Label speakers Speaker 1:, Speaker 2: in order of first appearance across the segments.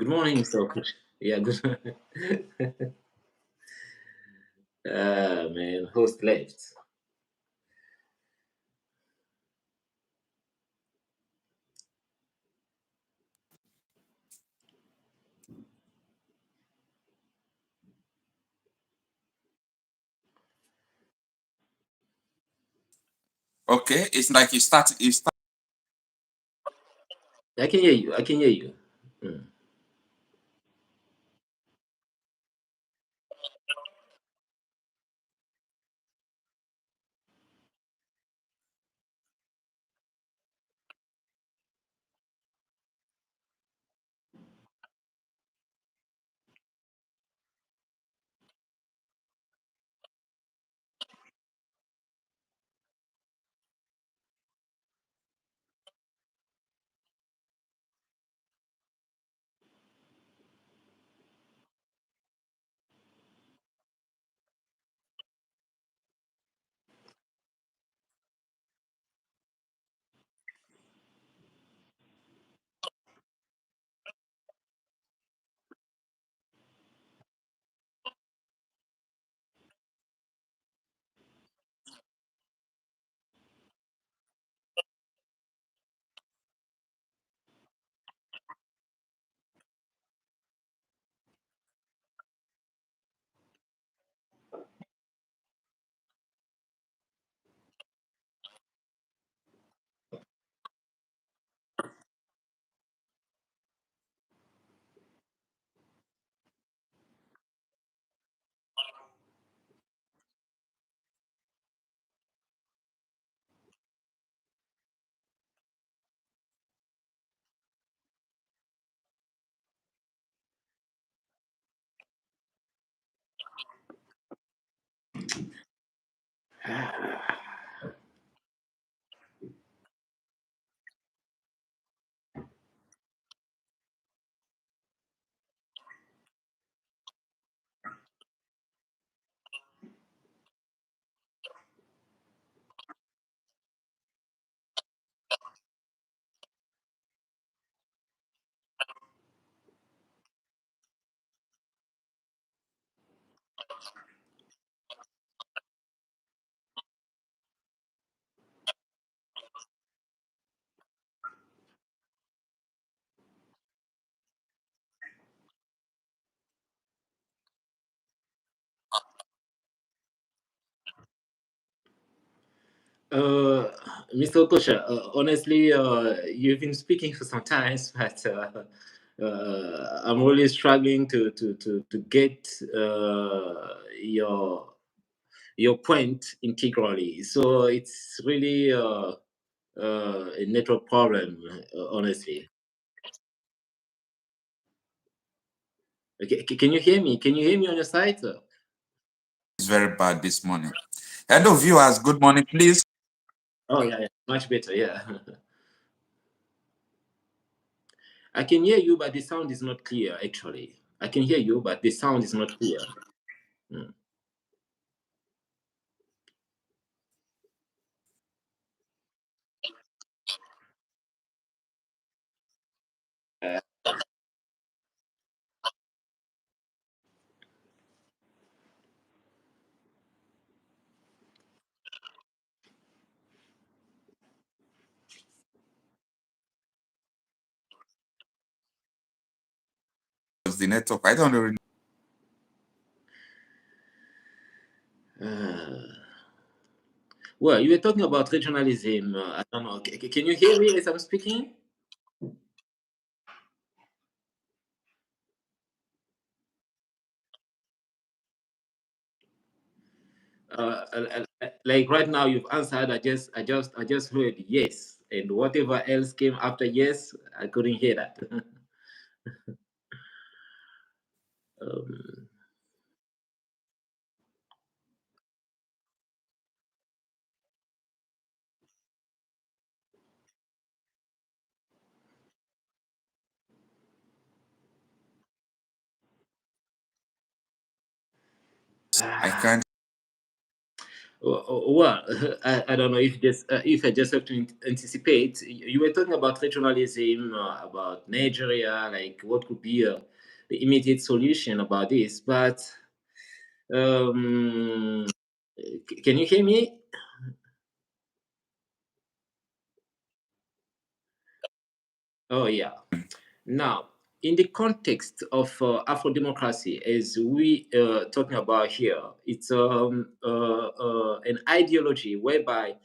Speaker 1: Good morning, so yeah, good. Man, host left.
Speaker 2: Okay, it's like you start.
Speaker 1: I can hear you. I can hear you. Mm. Uh, Mr. Kosha, honestly, you've been speaking for some time, but I'm really struggling to get your point integrally. So it's really a network problem, honestly. Okay, can you hear me? Can you hear me on your side?
Speaker 2: It's very bad this morning. Hello, viewers. Good morning, please.
Speaker 1: Oh yeah, yeah, much better. Yeah, I can hear you, but the sound is not clear. Actually, I can hear you, but the sound is not clear. Mm. Uh,
Speaker 2: It's the network. I don't really.
Speaker 1: uh, well, you were talking about regionalism. I don't know. Can you hear me as I'm speaking? Like right now, you've answered. I just heard yes, and whatever else came after yes, I couldn't hear that. um,
Speaker 2: I can't.
Speaker 1: Well, I don't know if I just have to anticipate. You were talking about regionalism, about Nigeria, like what could be the immediate solution about this. But um, can you hear me? Oh yeah. Now, in the context of Afro democracy, as we talking about here, it's an ideology whereby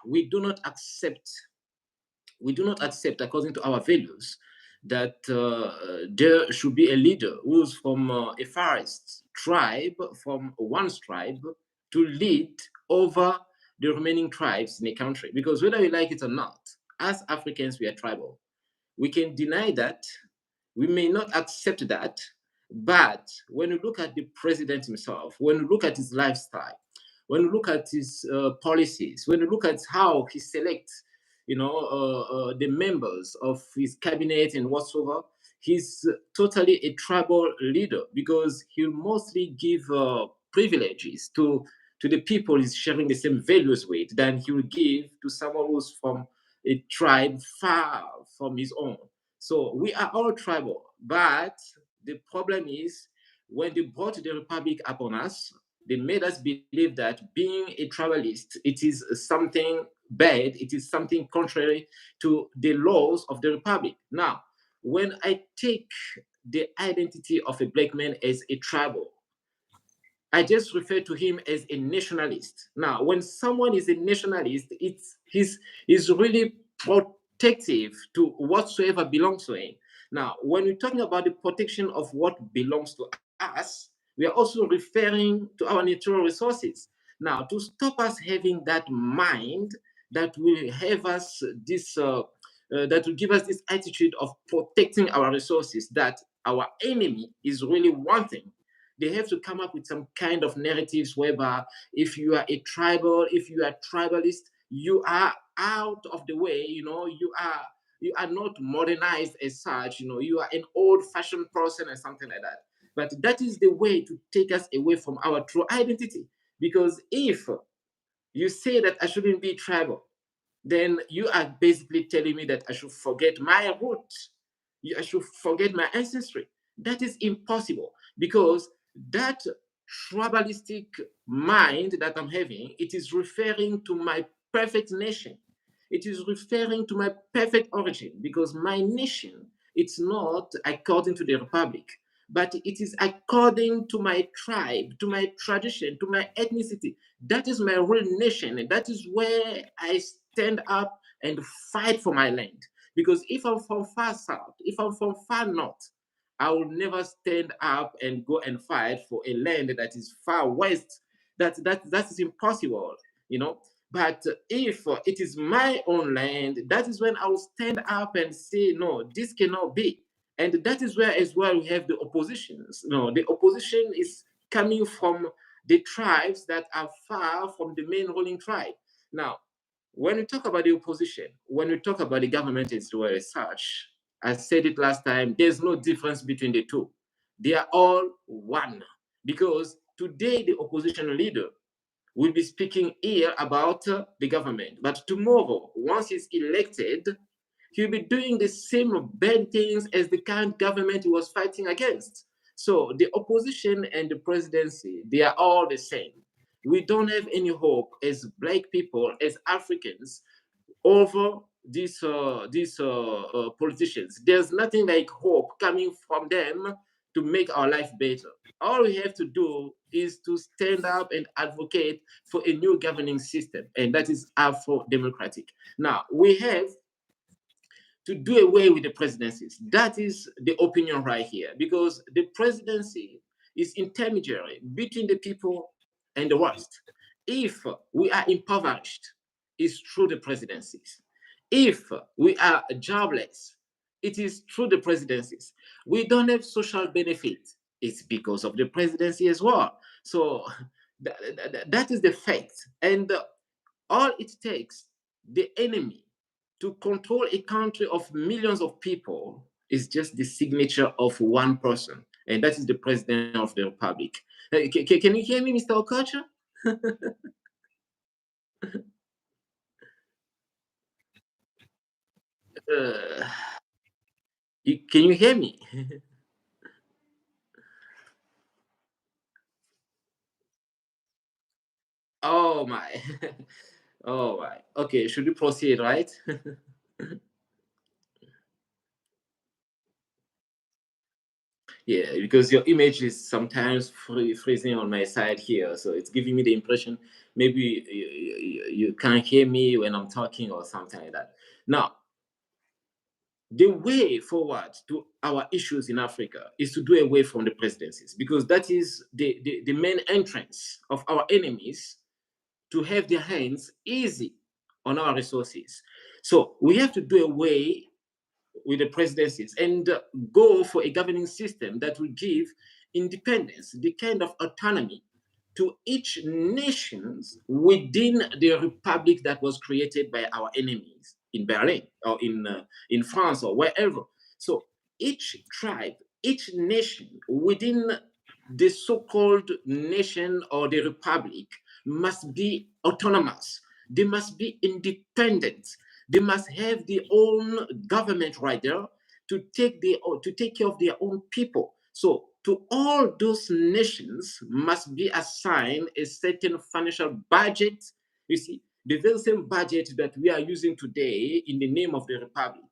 Speaker 1: we do not accept we do not accept, according to our values, that there should be a leader who's from a forest tribe, from one tribe, to lead over the remaining tribes in a country. Because whether you like it or not, as Africans, we are tribal. We can deny that, we may not accept that, but when you look at the president himself, when you look at his lifestyle, when you look at his policies, when you look at how he selects, the members of his cabinet and whatsoever, he's totally a tribal leader because he'll mostly give privileges to the people he's sharing the same values with than he will give to someone who's from a tribe far from his own. So we are all tribal, but the problem is when they brought the republic upon us, they made us believe that being a tribalist, it is something bad, it is something contrary to the laws of the republic. Now, when I take the identity of a black man as a tribal, I just refer to him as a nationalist. Now, when someone is a nationalist, he's really protective to whatsoever belongs to him. Now, when we're talking about the protection of what belongs to us, we are also referring to our natural resources. Now, to stop us having that mind that will have us this that will give us this attitude of protecting our resources that our enemy is really wanting, they have to come up with some kind of narratives whereby if you are a tribal, if you are tribalist, you are out of the way, you are not modernized as such, you are an old-fashioned person or something like that. But that is the way to take us away from our true identity. Because if you say that I shouldn't be tribal, then you are basically telling me that I should forget my roots. I should forget my ancestry. That is impossible because that tribalistic mind that I'm having, it is referring to my perfect nation. It is referring to my perfect origin because my nation, it's not according to the republic, but it is according to my tribe, to my tradition, to my ethnicity. That is my real nation, and that is where I stand up and fight for my land. Because if I'm from far south, if I'm from far north, I will never stand up and go and fight for a land that is far west. That is impossible, you know. But if it is my own land, that is when I will stand up and say, no, this cannot be. And that is where as well we have the oppositions. No, the opposition is coming from the tribes that are far from the main ruling tribe. Now, when we talk about the opposition, when we talk about the government as well as such, I said it last time, there's no difference between the two. They are all one. Because today the opposition leader will be speaking here about the government. But tomorrow, once he's elected, he'll be doing the same bad things as the current government he was fighting against. So the opposition and the presidency, they are all the same. We don't have any hope as black people, as Africans, over these politicians. There's nothing like hope coming from them to make our life better. All we have to do is to stand up and advocate for a new governing system, and that is Afro democratic. Now, we have to do away with the presidencies. That is the opinion right here, because the presidency is intermediary between the people and the West. If we are impoverished, it's through the presidencies. If we are jobless, it is through the presidencies. We don't have social benefits, it's because of the presidency as well. So that is the fact. And all it takes, the enemy, to control a country of millions of people is just the signature of one person, and that is the president of the republic. Can you hear me, Mr. Okocha? Uh, can you hear me? Oh my. Oh my. Okay, should we proceed, right? Yeah, because your image is sometimes freezing on my side here, so it's giving me the impression maybe you can't hear me when I'm talking or something like that. Now, the way forward to our issues in Africa is to do away from the presidencies because that is the main entrance of our enemies to have their hands easy on our resources. So we have to do away with the presidencies and go for a governing system that will give independence, the kind of autonomy to each nation within the republic that was created by our enemies in Berlin or in France or wherever. So each tribe, each nation within the so-called nation or the republic must be autonomous. They must be independent. They must have their own government right there to take care of their own people. So to all those nations must be assigned a certain financial budget. You see, the very same budget that we are using today in the name of the republic,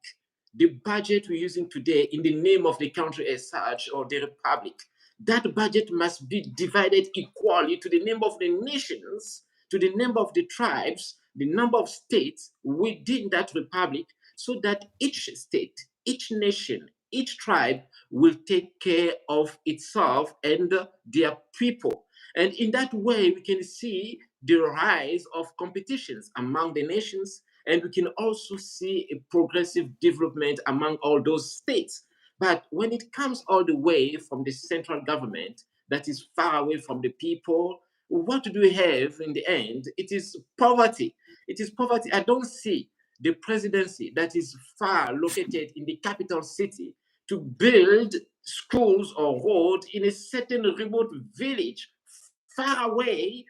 Speaker 1: the budget we're using today in the name of the country as such or the republic, that budget must be divided equally to the number of the nations, to the number of the tribes, the number of states within that republic, so that each state, each nation, each tribe will take care of itself and their people. And in that way, we can see the rise of competitions among the nations, and we can also see a progressive development among all those states. But when it comes all the way from the central government that is far away from the people, what do we have in the end? It is poverty. It is poverty. I don't see the presidency that is far located in the capital city to build schools or roads in a certain remote village far away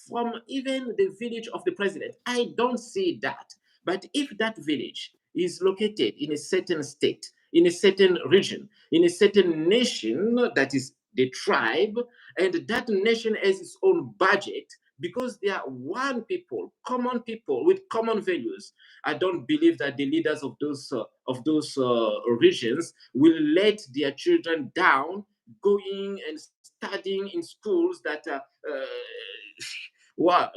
Speaker 1: from even the village of the president. I don't see that. But if that village is located in a certain state, in a certain region, in a certain nation that is the tribe, and that nation has its own budget because they are one people with common values. I don't believe that the leaders of those regions will let their children down going and studying in schools that what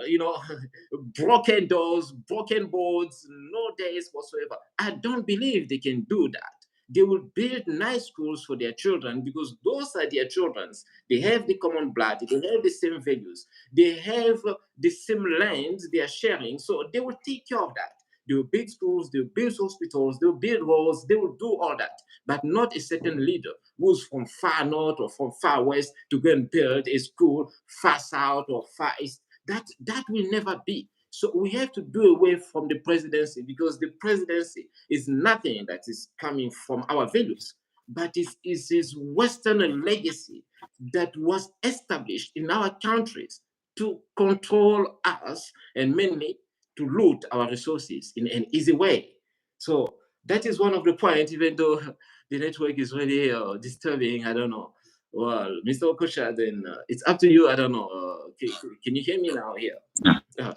Speaker 1: broken doors, broken boards, no days whatsoever. I don't believe they can do that. They will build nice schools for their children because those are their children's. They have the common blood, they have the same values, they have the same land they are sharing, so they will take care of that. They will build schools, they will build hospitals, they will build roads, they will do all that. But not a certain leader who's from far north or from far west to go and build a school far south or far east. That will never be. So we have to do away from the presidency because the presidency is nothing that is coming from our values, but is his Western legacy that was established in our countries to control us and mainly to loot our resources in an easy way. So that is one of the points, even though the network is really disturbing. I don't know. Well, Mr. Okosha, then it's up to you. I don't know. Can you hear me now here?
Speaker 2: Yeah.
Speaker 1: Uh,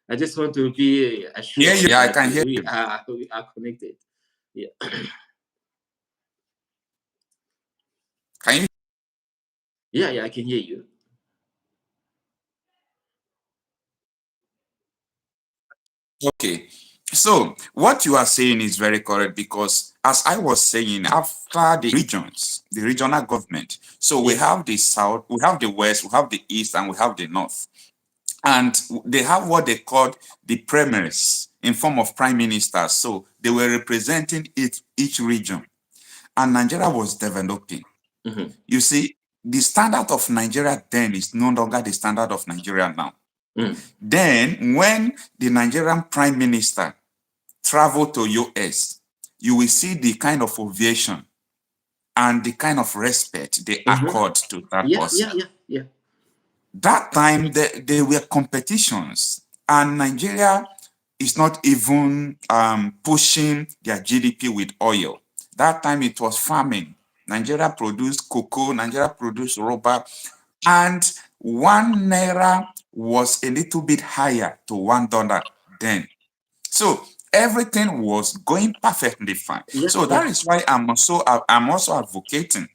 Speaker 1: I just want to be
Speaker 2: Yeah,
Speaker 1: assured
Speaker 2: I
Speaker 1: that
Speaker 2: can hear you.
Speaker 1: we are connected. Yeah.
Speaker 2: Can you?
Speaker 1: Yeah, yeah, I can hear you.
Speaker 2: Okay. So what you are saying is very correct because as I was saying, after the regional government, so we
Speaker 1: Yeah.
Speaker 2: have the south, we have the west, we have the east, and we have the north. And they have what they called the primaries in form of prime ministers. So they were representing each region. And Nigeria was developing.
Speaker 1: Mm-hmm.
Speaker 2: You see, the standard of Nigeria then is no longer the standard of Nigeria now.
Speaker 1: Mm.
Speaker 2: Then, when the Nigerian prime minister traveled to US, you will see the kind of ovation and the kind of respect they
Speaker 1: Mm-hmm.
Speaker 2: accord to that
Speaker 1: Yeah,
Speaker 2: person.
Speaker 1: yeah, yeah, yeah.
Speaker 2: That time, there were competitions. And Nigeria is not even pushing their GDP with oil. That time it was farming. Nigeria produced cocoa, Nigeria produced rubber, and 1 naira was a little bit higher to $1 then. So everything was going perfectly fine.
Speaker 1: Yeah,
Speaker 2: So
Speaker 1: yeah.
Speaker 2: that is why I'm also advocating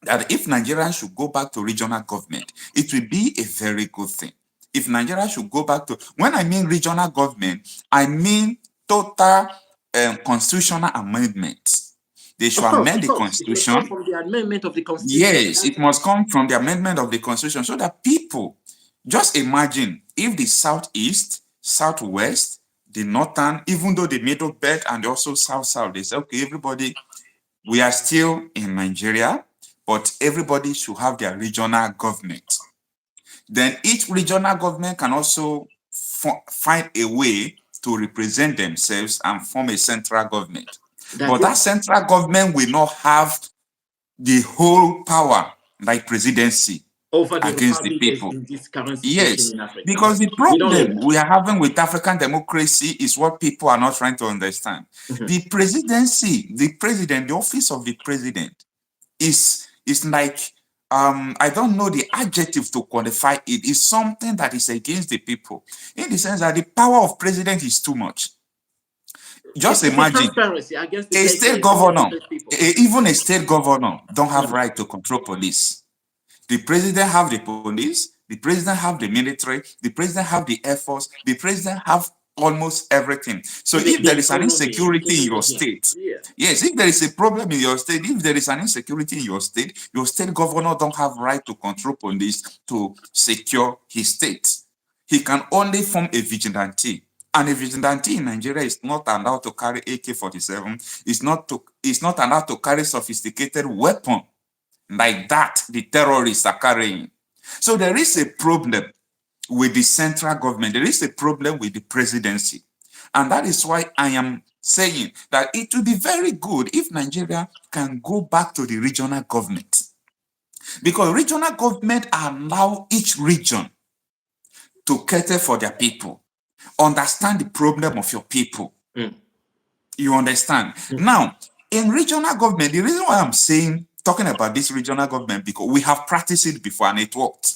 Speaker 2: that if Nigeria should go back to regional government, it will be a very good thing. If Nigeria should go back to, when I mean regional government, I mean total constitutional amendments. They should
Speaker 1: Of
Speaker 2: amend the
Speaker 1: course. It must come
Speaker 2: constitution.
Speaker 1: from the amendment of the constitution.
Speaker 2: Yes, it must come from the amendment of the constitution so that people, just imagine if the southeast, southwest, the northern, even though the middle belt and also south, they say, okay, everybody, we are still in Nigeria, but everybody should have their regional government. Then each regional government can also find a way to represent themselves and form a central government.
Speaker 1: That's
Speaker 2: But that
Speaker 1: it.
Speaker 2: central government will not have the whole power like presidency
Speaker 1: Over the
Speaker 2: against the
Speaker 1: republic
Speaker 2: people.
Speaker 1: in this current situation
Speaker 2: Yes,
Speaker 1: in Africa.
Speaker 2: because the
Speaker 1: We don't need
Speaker 2: problem
Speaker 1: that.
Speaker 2: we are having with African democracy is what people are not trying to understand.
Speaker 1: Mhm.
Speaker 2: The presidency, the president, the office of the president is like I don't know the adjective to qualify it. It's something that is against the people in the sense that the power of president is too much. Just
Speaker 1: It's a
Speaker 2: imagine
Speaker 1: transparency against the
Speaker 2: a state
Speaker 1: against
Speaker 2: governor,
Speaker 1: the people.
Speaker 2: even a state governor, don't have
Speaker 1: Mhm.
Speaker 2: right to control police. The president have the police, the president have the military, the president have the air force, the president have almost everything. So
Speaker 1: Even
Speaker 2: if
Speaker 1: the
Speaker 2: there is an
Speaker 1: economy,
Speaker 2: insecurity in your
Speaker 1: yeah,
Speaker 2: state,
Speaker 1: yeah.
Speaker 2: yes, if there is a problem in your state, if there is an insecurity in your state governor don't have right to control police to secure his state. He can only form a vigilante. And a vigilante in Nigeria is not allowed to carry AK-47. It's not allowed to carry sophisticated weapon like that the terrorists are carrying. So there is a problem with the central government. There is a problem with the presidency. And that is why I am saying that it would be very good if Nigeria can go back to the regional government. Because regional government allow each region to cater for their people, understand the problem of your people.
Speaker 1: Mm.
Speaker 2: You understand? Now, in regional government, the reason why I'm talking about this regional government, because we have practiced it before and it worked.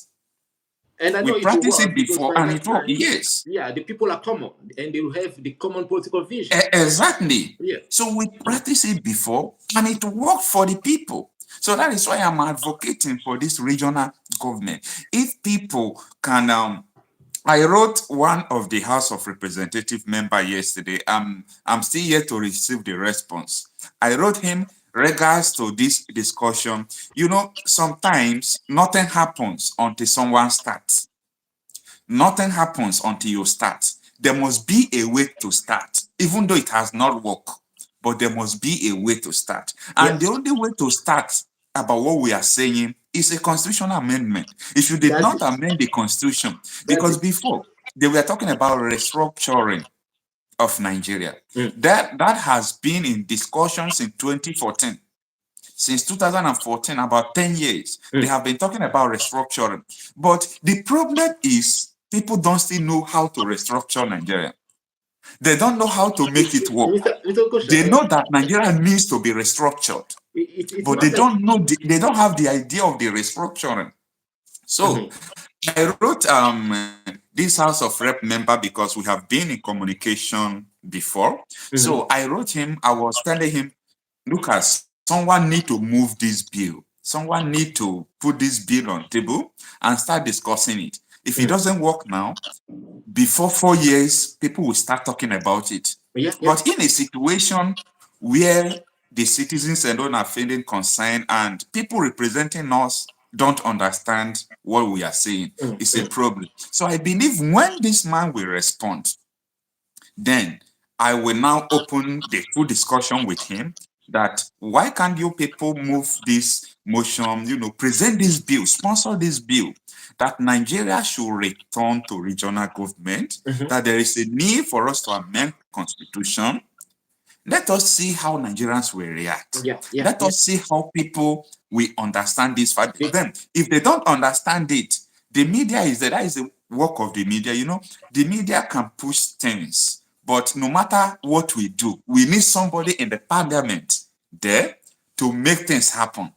Speaker 1: And I
Speaker 2: We
Speaker 1: know it will
Speaker 2: practiced it
Speaker 1: work because
Speaker 2: before
Speaker 1: by
Speaker 2: and
Speaker 1: that
Speaker 2: it worked.
Speaker 1: time,
Speaker 2: Yes,
Speaker 1: yeah, the people are common and they will have the common political vision.
Speaker 2: exactly.
Speaker 1: Yeah.
Speaker 2: So we practiced it before and it worked for the people. So that is why I'm advocating for this regional government. If people can I wrote one of the House of Representative member yesterday. I'm still yet to receive the response. I wrote him regards to this discussion. Sometimes nothing happens until someone starts. Nothing happens until you start. There must be a way to start, even though it has not worked. But there must be a way to start.
Speaker 1: Yeah.
Speaker 2: And the only way to start about what we are saying is a constitutional amendment. If you did
Speaker 1: That's
Speaker 2: not
Speaker 1: it.
Speaker 2: amend the constitution,
Speaker 1: That's
Speaker 2: because
Speaker 1: it.
Speaker 2: before they were talking about restructuring of Nigeria.
Speaker 1: Mm.
Speaker 2: That has been in discussions in 2014. Since 2014, about 10 years, they
Speaker 1: Mm.
Speaker 2: have been talking about restructuring. But the problem is people don't still know how to restructure Nigeria. They don't know how to make it work.
Speaker 1: Mr. Kosha,
Speaker 2: They know that Nigeria needs to be restructured,
Speaker 1: it's
Speaker 2: but they
Speaker 1: not like.
Speaker 2: don't know they don't have the idea of the restructuring. So
Speaker 1: Mhm.
Speaker 2: I wrote this House of Rep member because we have been in communication before. So
Speaker 1: Mhm.
Speaker 2: I wrote him, I was telling him, look, at someone need to move this bill. Someone need to put this bill on table and start discussing it. If it
Speaker 1: Mm.
Speaker 2: doesn't work now, before 4 years, people will start talking about it.
Speaker 1: Yeah, yeah.
Speaker 2: But in a situation where the citizens alone are feeling concerned and people representing us don't understand what we are saying,
Speaker 1: Mm.
Speaker 2: it's a
Speaker 1: Mm.
Speaker 2: problem. So I believe when this man will respond, then I will now open the full discussion with him that why can't you people move this motion, present this bill, sponsor this bill, that Nigeria should return to regional government,
Speaker 1: Mhm.
Speaker 2: that there is a need for us to amend constitution. Let us see how Nigerians will react.
Speaker 1: Yeah, yeah,
Speaker 2: Let
Speaker 1: yeah.
Speaker 2: us see how people will understand this fact.
Speaker 1: Be-
Speaker 2: Then, if they don't understand it, the media is there. That is work of the media. The media can push things, but no matter what we do, we need somebody in the parliament there to make things happen.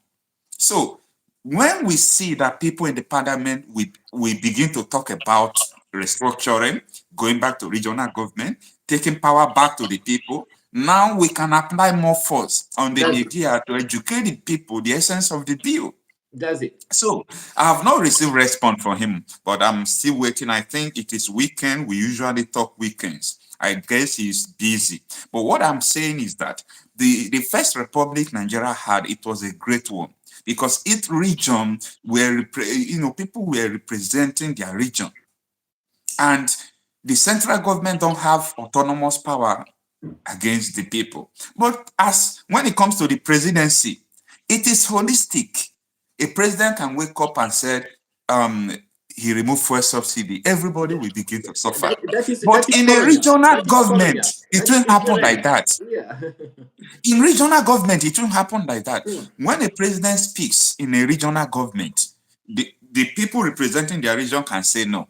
Speaker 2: So when we see that people in the parliament, we begin to talk about restructuring, going back to regional government, taking power back to the people, now we can apply more force on the
Speaker 1: That's it.
Speaker 2: media to educate the people the essence of the bill.
Speaker 1: That's it.
Speaker 2: So I have not received response from him, but I'm still waiting. I think it is weekend. We usually talk weekends. I guess he's busy. But what I'm saying is that the first republic Nigeria had, it was a great one because each region people were representing their region, and the central government don't have autonomous power against the people. But as when it comes to the presidency, it is holistic. A president can wake up and say, um, he removed fuel subsidy. Everybody will begin to suffer.
Speaker 1: That
Speaker 2: But
Speaker 1: is
Speaker 2: in a
Speaker 1: colonial.
Speaker 2: regional
Speaker 1: That is
Speaker 2: government,
Speaker 1: colonial.
Speaker 2: it
Speaker 1: That is
Speaker 2: won't happen like
Speaker 1: imperial.
Speaker 2: that.
Speaker 1: Yeah.
Speaker 2: In regional government, it won't happen like that.
Speaker 1: Hmm.
Speaker 2: When a president speaks in a regional government, the people representing their region can say no.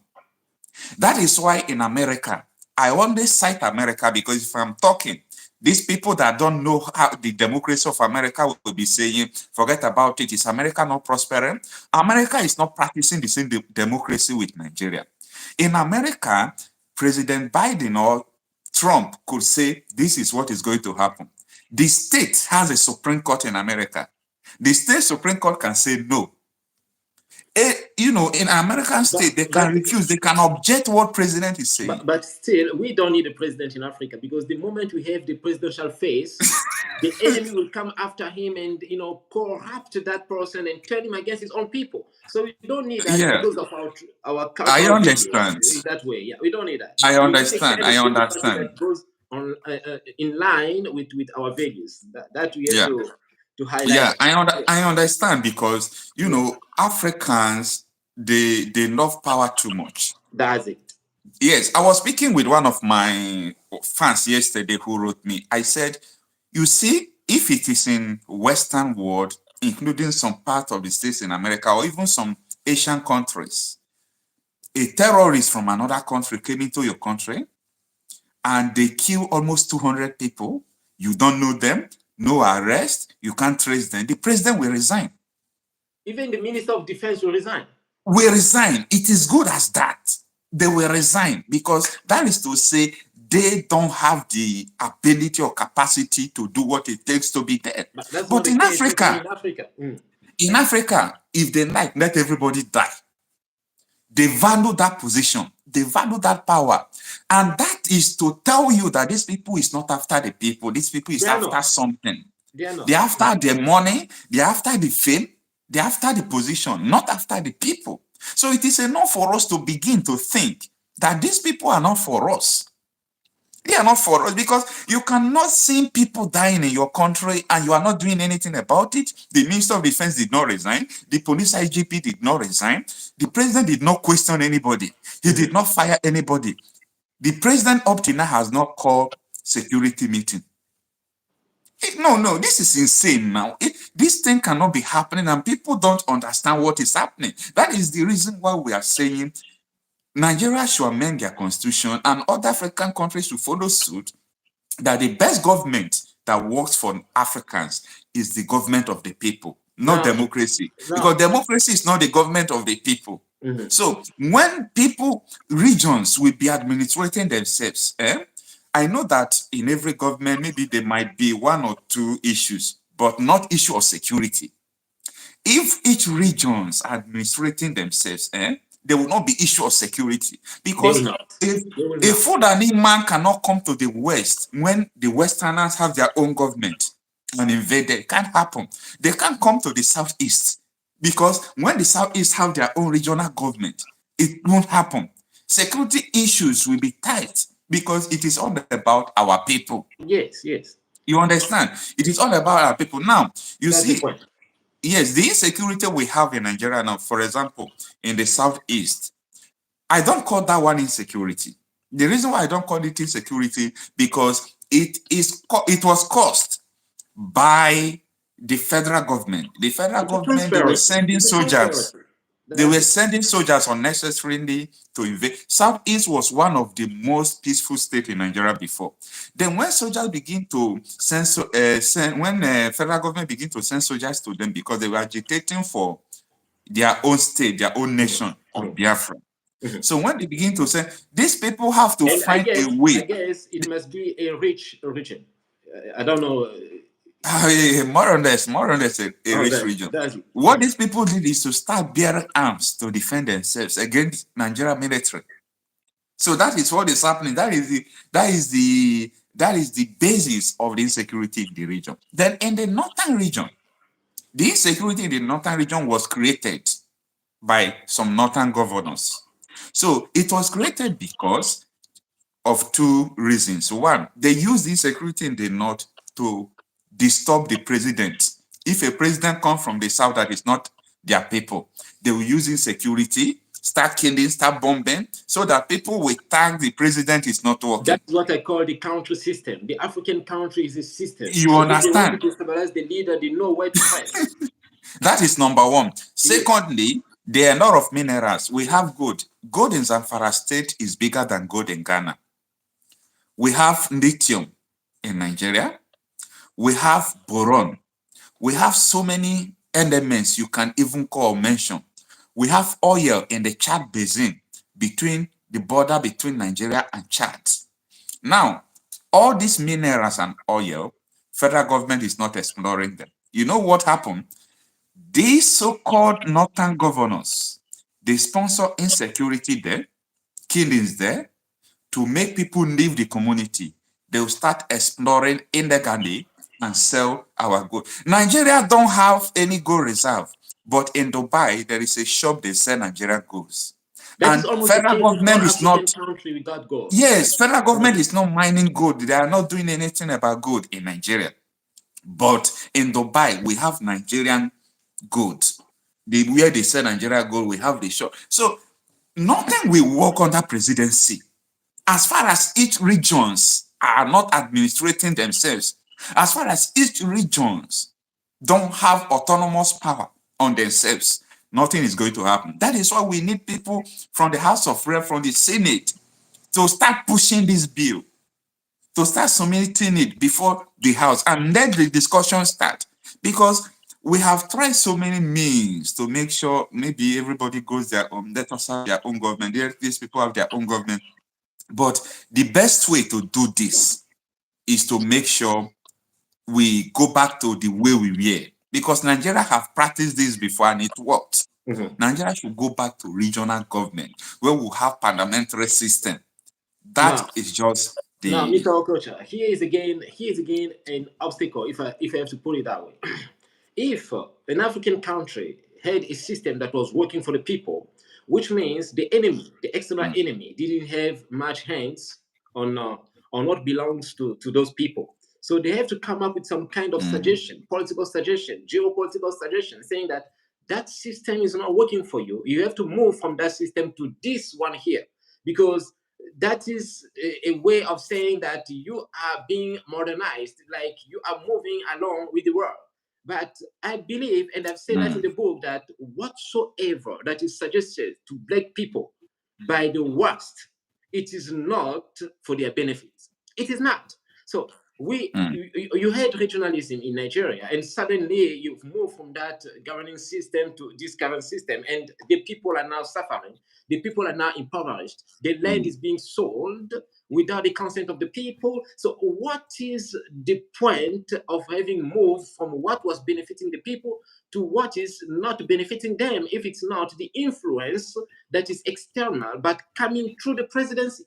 Speaker 2: That is why in America, I always cite America because if I'm talking, these people that don't know how the democracy of America will be saying, forget about it. Is America not prospering? America is not practicing the same democracy with Nigeria. In America, President Biden or Trump could say, this is what is going to happen. The state has a Supreme Court in America. The state Supreme Court can say no. In American
Speaker 1: But
Speaker 2: state, they
Speaker 1: but
Speaker 2: can refuse, they can object what president is saying.
Speaker 1: but still, we don't need a president in Africa because the moment we have the presidential face, the enemy will come after him and corrupt that person and turn him against his own people. So we don't need that
Speaker 2: Yeah,
Speaker 1: because of our
Speaker 2: I
Speaker 1: cultural values
Speaker 2: understand.
Speaker 1: that way. Yeah, we don't need that.
Speaker 2: I
Speaker 1: We need a
Speaker 2: understand.
Speaker 1: kind of
Speaker 2: I
Speaker 1: democracy
Speaker 2: understand.
Speaker 1: that goes on in line with our values. That we have
Speaker 2: Yeah,
Speaker 1: to highlight.
Speaker 2: yeah,
Speaker 1: That. Yeah.
Speaker 2: I understand because
Speaker 1: Mm.
Speaker 2: Africans, they love power too much.
Speaker 1: That's it.
Speaker 2: Yes, I was speaking with one of my fans yesterday who wrote me. I said, you see, if it is in Western world, including some part of the states in America or even some Asian countries, a terrorist from another country came into your country and they kill almost 200 people. You don't know them, no arrest, you can't trace them. The president will resign.
Speaker 1: Even the minister of defense will resign.
Speaker 2: Will resign. It is good as that. They will resign because that is to say they don't have the ability or capacity to do what it takes to be there.
Speaker 1: But that's not
Speaker 2: But
Speaker 1: the case with me in Africa.
Speaker 2: In Africa, if they like, let everybody die. They value that position. They value that power. And that is to tell you that these people is not after the people. These people is
Speaker 1: They are
Speaker 2: after
Speaker 1: not.
Speaker 2: something.
Speaker 1: They are not.
Speaker 2: They're after the money. They're after the fame. They're after the position, not after the people. So it is enough for us to begin to think that these people are not for us. They are not for us because you cannot see people dying in your country and you are not doing anything about it. The Minister of Defense did not resign. The police IGP did not resign. The president did not question anybody. He did not fire anybody. The president up to now has not called security meeting. No, this is insane now. This thing cannot be happening and people don't understand what is happening. That is the reason why we are saying Nigeria should amend their constitution and other African countries should follow suit, that the best government that works for Africans is the government of the people, not
Speaker 1: Now,
Speaker 2: democracy. Because
Speaker 1: now.
Speaker 2: democracy is not the government of the people.
Speaker 1: Mhm.
Speaker 2: So when regions will be administrating themselves, I know that in every government, maybe there might be one or two issues, but not issue of security. If each regions are administrating themselves, there will not be issue of security
Speaker 1: They will
Speaker 2: because
Speaker 1: not.
Speaker 2: if
Speaker 1: They will
Speaker 2: a
Speaker 1: not.
Speaker 2: Fulani man cannot come to the West when the Westerners have their own government and invade them. It can't happen. They can't come to the Southeast because when the Southeast have their own regional government, it won't happen. Security issues will be tight because it is all about our people.
Speaker 1: Yes, yes.
Speaker 2: You understand? It is all about our people. Now, you
Speaker 1: That's the
Speaker 2: see,
Speaker 1: point.
Speaker 2: yes, the insecurity we have in Nigeria now, for example, in the Southeast, I don't call that one insecurity. The reason why I don't call it insecurity because it was caused by the federal government. The federal
Speaker 1: It's a
Speaker 2: government, they were
Speaker 1: transparency.
Speaker 2: sending
Speaker 1: It's a
Speaker 2: soldiers.
Speaker 1: transparency.
Speaker 2: They
Speaker 1: That's
Speaker 2: were
Speaker 1: it.
Speaker 2: sending soldiers unnecessarily to invade. Southeast was one of the most peaceful states in Nigeria before. Then when soldiers begin to when federal government begin to send soldiers to them because they were agitating for their own state, their own
Speaker 1: Mhm,
Speaker 2: nation of
Speaker 1: mhm,
Speaker 2: Biafra.
Speaker 1: mhm.
Speaker 2: So when they begin to say, these people have to
Speaker 1: And I
Speaker 2: find a
Speaker 1: guess,
Speaker 2: way.
Speaker 1: I guess it must be a rich region. I don't know.
Speaker 2: More or less a
Speaker 1: Oh,
Speaker 2: rich region.
Speaker 1: that's it.
Speaker 2: What these people did is to start bearing arms to defend themselves against Nigeria military. So that is what is happening. That is the basis of the insecurity in the region. Then in the northern region, the insecurity in the northern region was created by some northern governors. So it was created because of two reasons. One, they use insecurity in the north to disturb the president. If a president comes from the south that is not their people, they will use insecurity, start killing, start bombing, so that people will tag the president is not working.
Speaker 1: That's what I call the country system. The African country is a system.
Speaker 2: You
Speaker 1: So if they want to
Speaker 2: understand?
Speaker 1: destabilize the leader, they know where to press.
Speaker 2: That is number one.
Speaker 1: Yes.
Speaker 2: Secondly, there are a lot of minerals. We have gold. Gold in Zamfara state is bigger than gold in Ghana. We have lithium in Nigeria. We have boron. We have so many elements you can even call or mention. We have oil in the Chad Basin between the border between Nigeria and Chad. Now, all these minerals and oil, federal government is not exploring them. You know what happened? These so-called northern governors, they sponsor insecurity there, killings there, to make people leave the community. They will start exploring illegally and sell our gold. Nigeria don't have any gold reserve, but in Dubai, there is a shop they sell Nigerian goods.
Speaker 1: That is
Speaker 2: And
Speaker 1: almost the
Speaker 2: federal
Speaker 1: case with all
Speaker 2: government is
Speaker 1: African
Speaker 2: not,
Speaker 1: countries without gold.
Speaker 2: yes, federal
Speaker 1: That's
Speaker 2: government
Speaker 1: it.
Speaker 2: is not mining gold. They are not doing anything about gold in Nigeria. But in Dubai, we have Nigerian gold. Where they sell Nigeria gold, we have the shop. So nothing will work under presidency as far as each regions are not administrating themselves, as far as each regions don't have autonomous power on themselves, nothing is going to happen. That is why we need people from the House of Rep, from the Senate, to start pushing this bill, to start submitting it before the House, and let the discussion start. Because we have tried so many means to make sure maybe everybody goes their own, let us have their own government, these people have their own government. But the best way to do this is to make sure we go back to the way we were. Because Nigeria have practiced this before and it worked.
Speaker 1: Mhm.
Speaker 2: Nigeria should go back to regional government where we have parliamentary system. That
Speaker 1: Now,
Speaker 2: is just
Speaker 1: now,
Speaker 2: the
Speaker 1: Mr. Okocha, here is again an obstacle, if I have to put it that way. If an African country had a system that was working for the people, which means the enemy, the external
Speaker 2: mm,
Speaker 1: enemy, didn't have much hands on uh, on what belongs to those people. So they have to come up with some kind of
Speaker 2: mm,
Speaker 1: suggestion, political suggestion, geopolitical suggestion, saying that that system is not working for you. You have to move from that system to this one here, because that is a way of saying that you are being modernized, like you are moving along with the world. But I believe, and I've said that in
Speaker 2: mm,
Speaker 1: the book, that whatsoever that is suggested to black people by the West, it is not for their benefits. It is not. So
Speaker 2: mm,
Speaker 1: you had regionalism in Nigeria, and suddenly you've moved from that governing system to this current system, and the people are now suffering. The people are now impoverished. The land
Speaker 2: mm,
Speaker 1: is being sold without the consent of the people. So, what is the point of having moved from what was benefiting the people to what is not benefiting them if it's not the influence that is external but coming through the presidency?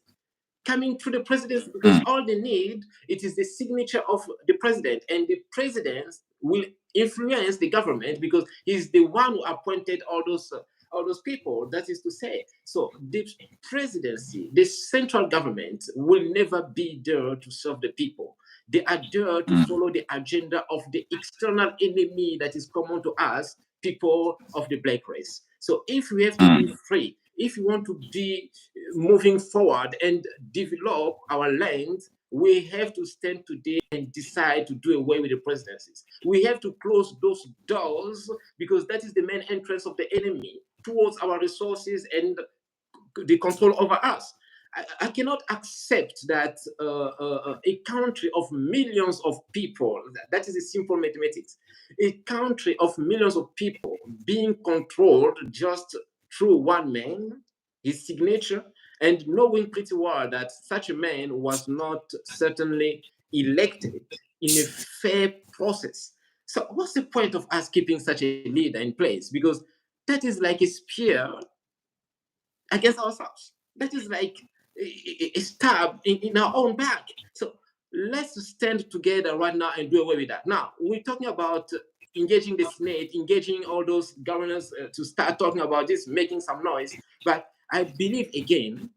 Speaker 1: Coming through the presidency, because
Speaker 2: mm,
Speaker 1: all they need, it is the signature of the president, and the president will influence the government because he's the one who appointed all those people. That is to say, so the presidency, the central government, will never be there to serve the people. They are there to
Speaker 2: mm,
Speaker 1: follow the agenda of the external enemy that is common to us, people of the black race. So if we have to be
Speaker 2: mm,
Speaker 1: free, if we want to be moving forward and develop our land, we have to stand today and decide to do away with the presidencies. We have to close those doors because that is the main entrance of the enemy towards our resources and the control over us. I cannot accept that a country of millions of people, that is a simple mathematics, a country of millions of people being controlled just through one man, his signature, and knowing pretty well that such a man was not certainly elected in a fair process. So, what's the point of us keeping such a leader in place? Because that is like a spear against ourselves. That is like a stab in our own back. So let's stand together right now and do away with that. Now, we're talking about engaging the Senate, engaging all those governors to start talking about this, making some noise. But I believe, again,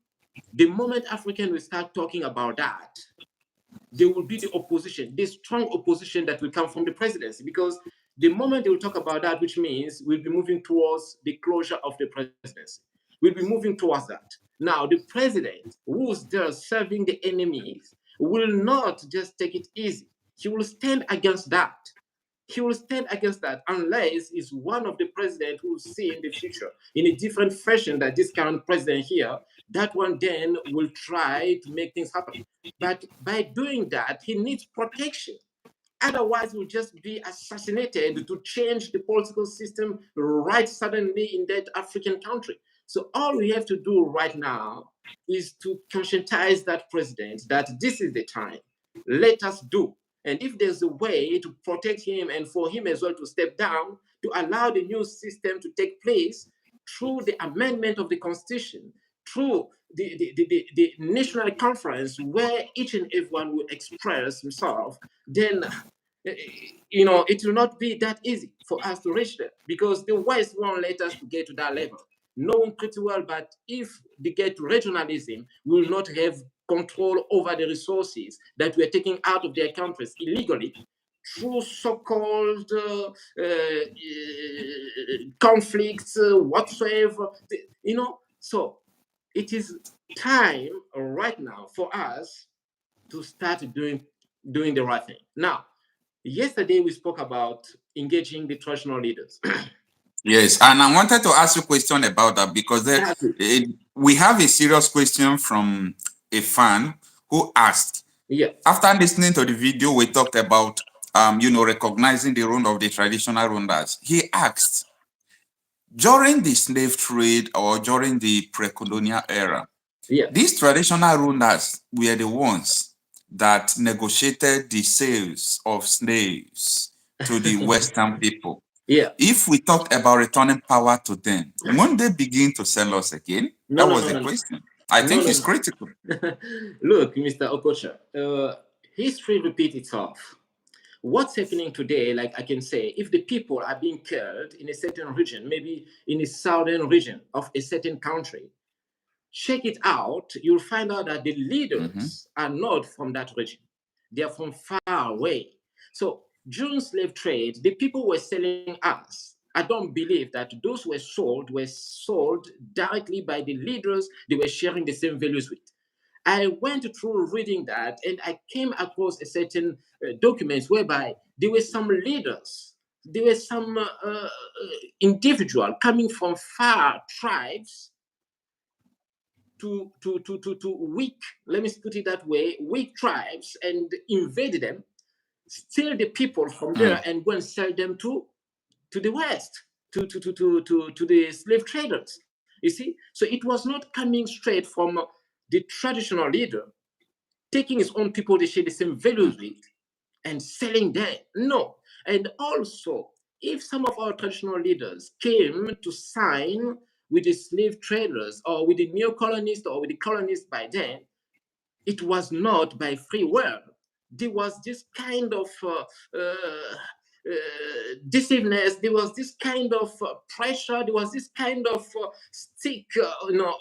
Speaker 1: the moment African will start talking about that, there will be the opposition, the strong opposition that will come from the presidency, because the moment they will talk about that, which means we'll be moving towards the closure of the presidency. We'll be moving towards that. Now, the president who's there serving the enemies will not just take it easy. He will stand against that. He will stand against that unless he's one of the president who see in the future in a different fashion that this current president here. That one then will try to make things happen. But by doing that, he needs protection. Otherwise, we'll just be assassinated to change the political system right suddenly in that African country. So all we have to do right now is to conscientize that president that this is the time. Let us do. And if there's a way to protect him and for him as well to step down, to allow the new system to take place through the amendment of the constitution, through the national conference where each and everyone will express himself, then it will not be that easy for us to reach there because the West won't let us to get to that level. Knowing pretty well, but if they get to regionalism, we will not have control over the resources that we are taking out of their countries illegally through so-called conflicts whatsoever. So it is time right now for us to start doing the right thing. Now, yesterday we spoke about engaging the traditional leaders.
Speaker 2: Yes, and I wanted to ask you a question about that because we have a serious question from a fan who asked.
Speaker 1: Yeah.
Speaker 2: After listening to the video, we talked about recognizing the role of the traditional rulers. He asked, during the slave trade or during the pre-colonial era,
Speaker 1: Yeah.
Speaker 2: these traditional rulers were the ones that negotiated the sales of slaves to the Western people.
Speaker 1: Yeah.
Speaker 2: If we talked about returning power to them, won't they begin to sell us again?
Speaker 1: No,
Speaker 2: That
Speaker 1: no,
Speaker 2: was
Speaker 1: no,
Speaker 2: the
Speaker 1: no, no.
Speaker 2: question. I
Speaker 1: No,
Speaker 2: think
Speaker 1: no,
Speaker 2: it's
Speaker 1: no.
Speaker 2: critical.
Speaker 1: Look, Mr. Okocha, history repeats itself. What's happening today, like I can say, if the people are being killed in a certain region, maybe in a southern region of a certain country, check it out, you'll find out that the leaders are not from that region. They are from far away. So during slave trade, the people were selling us. I don't believe that those were sold directly by the leaders they were sharing the same values with. I went through reading that and I came across a certain documents whereby there were some leaders, there were some individual coming from far tribes to weak, let me put it that way, weak tribes and invade them, steal the people from there and go and sell them to the West, to the slave traders. You see? So it was not coming straight from the traditional leader taking his own people they share the same values with and selling them. No. And also, if some of our traditional leaders came to sign with the slave traders or with the neo colonists or with the colonists by then, it was not by free will. There was this kind of deceiveness. There was this kind of pressure. There was this kind of stick,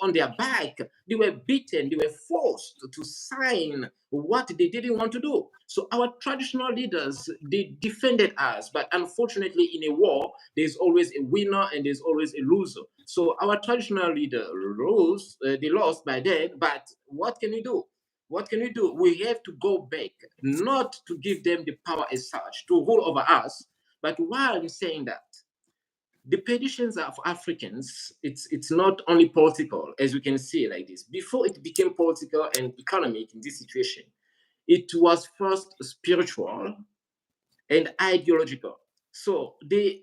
Speaker 1: on their back. They were beaten. They were forced to sign what they didn't want to do. So our traditional leaders, they defended us, but unfortunately, in a war, there's always a winner and there's always a loser. So our traditional leader rose, they lost by then. But what can we do? What can we do? We have to go back, not to give them the power as such to rule over us. But while I'm saying that, the petitions of Africans, it's not only political, as we can see like this. Before it became political and economic in this situation, it was first spiritual and ideological. So they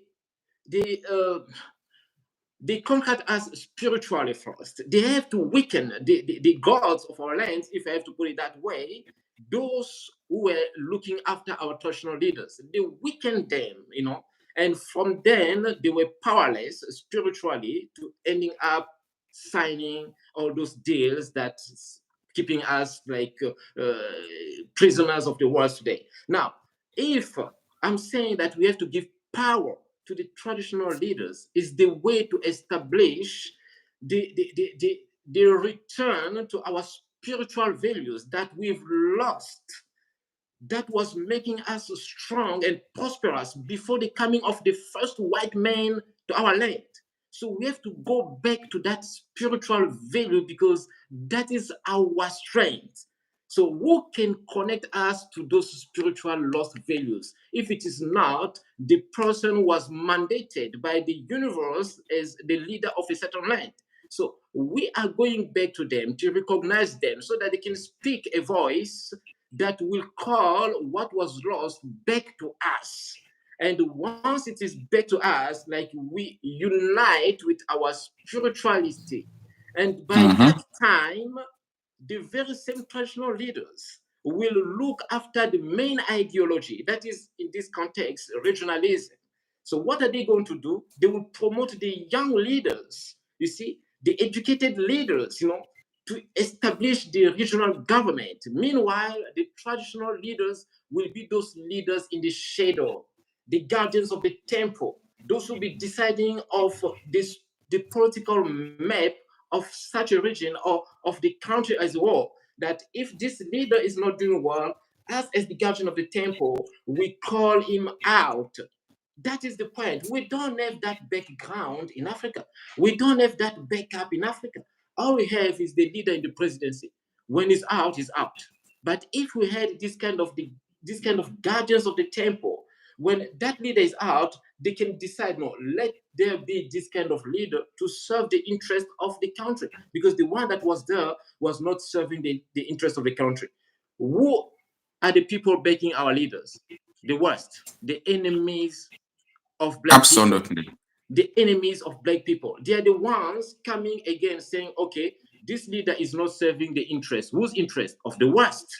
Speaker 1: conquered us spiritually first. They have to weaken the gods of our lands, if I have to put it that way, those who were looking after our traditional leaders. They weakened them, and from then they were powerless spiritually to ending up signing all those deals that keeping us like prisoners of the world today. Now, if I'm saying that we have to give power to the traditional leaders is the way to establish the return to our spiritual values that we've lost, that was making us strong and prosperous before the coming of the first white man to our land. So we have to go back to that spiritual value because that is our strength. So who can connect us to those spiritual lost values? If it is not the person who was mandated by the universe as the leader of a certain land. So we are going back to them to recognize them so that they can speak a voice that will call what was lost back to us. And once it is back to us, like we unite with our spirituality. And by that
Speaker 2: Mm-hmm.
Speaker 1: time, the very same traditional leaders will look after the main ideology, that is, in this context, regionalism. So, what are they going to do? They will promote the young leaders, you see, the educated leaders, to establish the regional government. Meanwhile, the traditional leaders will be those leaders in the shadow, the guardians of the temple, those who will be deciding of the political map of such a region or of the country as well. That if this leader is not doing well, us as the guardian of the temple, we call him out. That is the point. We don't have that background in Africa. We don't have that backup in Africa. All we have is the leader in the presidency. When he's out, he's out. But if we had this kind of guardians of the temple, when that leader is out, they can decide, no, let there be this kind of leader to serve the interest of the country, because the one that was there was not serving the interest of the country. Who are the people backing our leaders? The West, the enemies of black people,
Speaker 2: Absolutely.
Speaker 1: the enemies of black people. They are the ones coming again saying, okay, this leader is not serving the interest. Whose interest? Of the West,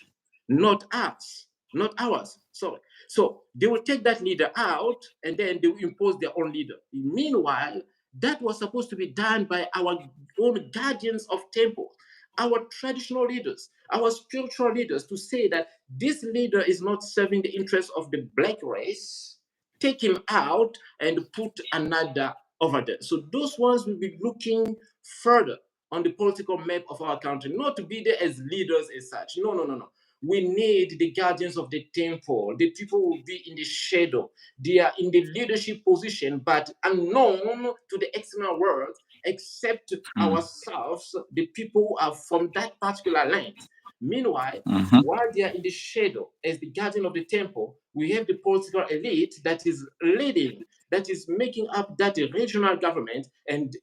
Speaker 1: not us, not ours. Sorry. So they will take that leader out and then they will impose their own leader. Meanwhile, that was supposed to be done by our own guardians of temples, our traditional leaders, our spiritual leaders, to say that this leader is not serving the interests of the black race. Take him out and put another over there. So those ones will be looking further on the political map of our country, not to be there as leaders as such. No, no, no, no. We need the guardians of the temple. The people will be in the shadow. They are in the leadership position, but unknown to the external world, except ourselves, the people who are from that particular land. Meanwhile,
Speaker 2: Mm-hmm.
Speaker 1: while they are in the shadow as the guardian of the temple, we have the political elite that is leading, that is making up that regional government and,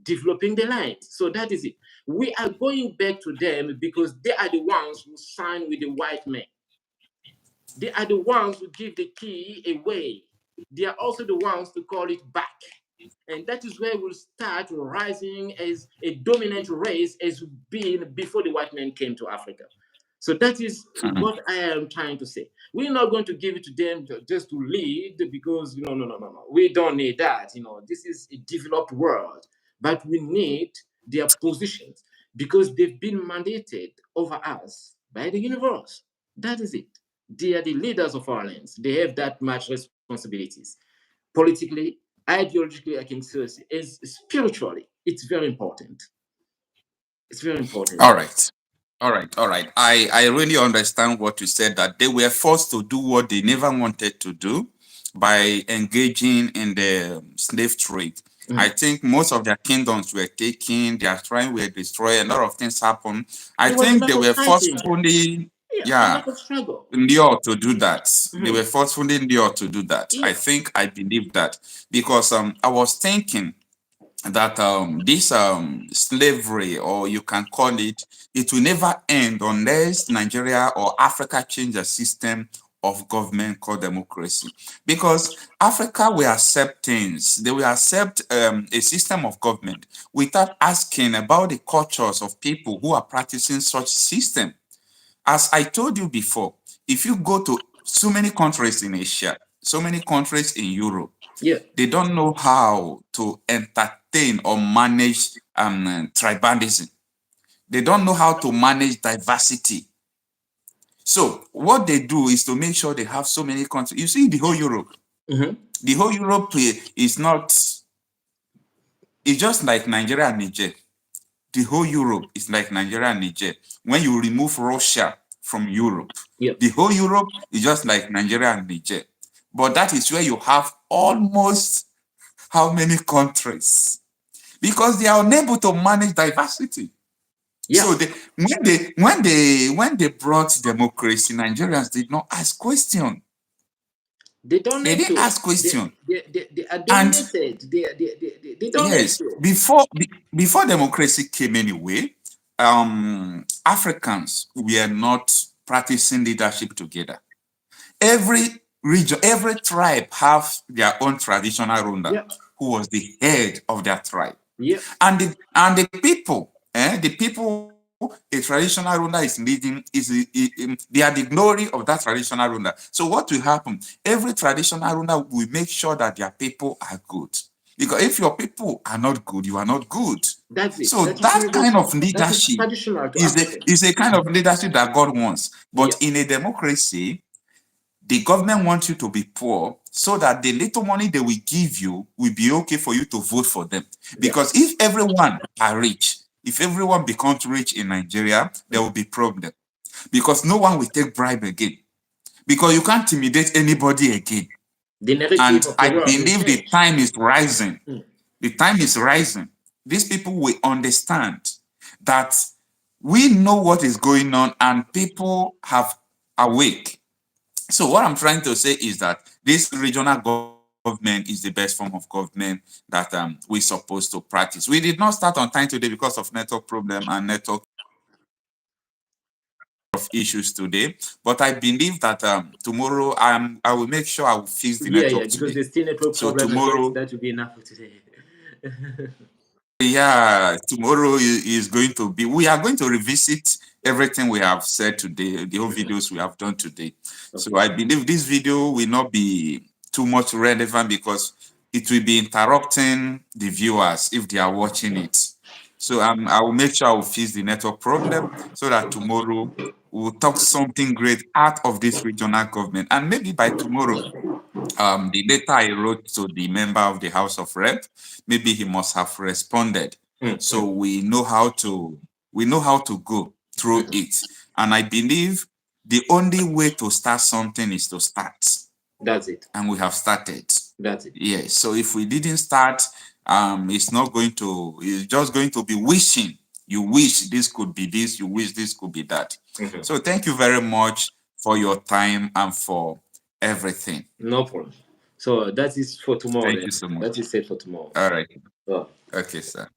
Speaker 1: developing the land. So that is it. We are going back to them because they are the ones who sign with the white man. They are the ones who give the key away. They are also the ones to call it back. And that is where we'll start rising as a dominant race as we've been before the white man came to Africa. So that is what I am trying to say. We're not going to give it to them just to lead because no, no, no, no, no. We don't need that. This is a developed world, but we need their positions because they've been mandated over us by the universe. That is it. They are the leaders of our lands. They have that much responsibilities. Politically, ideologically, I can say, is spiritually. It's very important. It's very important.
Speaker 2: All right. All right. All right. I really understand what you said, that they were forced to do what they never wanted to do by engaging in the slave trade. I
Speaker 1: Mm.
Speaker 2: think most of their kingdoms were taken, their shrine were destroyed, a lot of things happened. I
Speaker 1: There was a
Speaker 2: think they
Speaker 1: lot of
Speaker 2: were
Speaker 1: fighting.
Speaker 2: forcefully.
Speaker 1: Yeah, a
Speaker 2: yeah,
Speaker 1: lot of struggle.
Speaker 2: lured to do that. They
Speaker 1: Mhm.
Speaker 2: were forcefully lured to do that. I
Speaker 1: Yeah.
Speaker 2: think I believe that because I was thinking that this slavery, or you can call it, it will never end unless Nigeria or Africa change the system of government called democracy. Because Africa will accept things, they will accept a system of government without asking about the cultures of people who are practicing such system. As I told you before, if you go to so many countries in Asia, so many countries in Europe,
Speaker 1: Yeah.
Speaker 2: they don't know how to entertain or manage tribalism. They don't know how to manage diversity. So what they do is to make sure they have so many countries. You see,
Speaker 1: Hmm.
Speaker 2: the whole Europe is not. It's just like Nigeria and Niger. The whole Europe is like Nigeria and Niger. When you remove Russia from Europe,
Speaker 1: Yeah.
Speaker 2: the whole Europe is just like Nigeria and Niger. But that is where you have almost how many countries? Because they are unable to manage diversity.
Speaker 1: Yeah.
Speaker 2: So when they brought democracy, Nigerians did not ask question.
Speaker 1: They don't
Speaker 2: They
Speaker 1: need
Speaker 2: didn't
Speaker 1: to.
Speaker 2: ask question.
Speaker 1: They are
Speaker 2: And
Speaker 1: dominated. They don't need
Speaker 2: yes,
Speaker 1: to.
Speaker 2: before democracy came anyway, Africans were not practicing leadership together. Every region, every tribe have their own traditional ruler
Speaker 1: Yeah.
Speaker 2: who was the head of their tribe.
Speaker 1: Yeah.
Speaker 2: And the people, the people a traditional ruler is leading they are the glory of that traditional ruler. So what will happen? Every traditional ruler will make sure that their people are good. Because if your people are not good, you are not good.
Speaker 1: That's it.
Speaker 2: So that kind of
Speaker 1: That is
Speaker 2: leadership
Speaker 1: traditional to
Speaker 2: is
Speaker 1: Africans.
Speaker 2: a kind of leadership that God wants. But
Speaker 1: Yeah.
Speaker 2: in a democracy, the government wants you to be poor so that the little money they will give you will be okay for you to vote for them.
Speaker 1: Yeah.
Speaker 2: Because if everyone are rich, if everyone becomes rich in Nigeria, there will be problem. Because no one will take bribe again. Because you can't intimidate anybody again.
Speaker 1: The narrative
Speaker 2: And
Speaker 1: of the
Speaker 2: I
Speaker 1: world will
Speaker 2: believe the
Speaker 1: change.
Speaker 2: time is rising.
Speaker 1: Mm.
Speaker 2: The time is rising. These people will understand that we know what is going on and people have awake. So what I'm trying to say is that this regional government is the best form of government that we're supposed to practice. We did not start on time today because of network problem and network of issues today, but I believe that tomorrow I will make sure I will fix the
Speaker 1: Yeah, yeah,
Speaker 2: network
Speaker 1: because
Speaker 2: today.
Speaker 1: there's still network
Speaker 2: So
Speaker 1: problem, and yet
Speaker 2: tomorrow,
Speaker 1: that will be enough for today.
Speaker 2: yeah, tomorrow is going to be, we are going to revisit everything we have said today, the whole videos we have done today. So
Speaker 1: Okay.
Speaker 2: I believe this video will not be too much relevant because it will be interrupting the viewers if they are watching it. So I will make sure I will fix the network problem so that tomorrow we'll talk something great out of this regional government. And maybe by tomorrow, the letter I wrote to the member of the House of Rep, maybe he must have responded.
Speaker 1: Mm,
Speaker 2: So
Speaker 1: mm,
Speaker 2: we know how to go through
Speaker 1: mhm.
Speaker 2: it. And I believe the only way to start something is to start.
Speaker 1: That's it.
Speaker 2: And we have started.
Speaker 1: That's it.
Speaker 2: Yes. So if we didn't start, it's just going to be wishing. You wish this could be this, you wish this could be that.
Speaker 1: Mhm.
Speaker 2: So thank you very much for your time and for everything.
Speaker 1: No problem. So that is for tomorrow
Speaker 2: Thank
Speaker 1: then.
Speaker 2: you so much.
Speaker 1: That is set for tomorrow.
Speaker 2: All right.
Speaker 1: Oh.
Speaker 2: Okay, sir.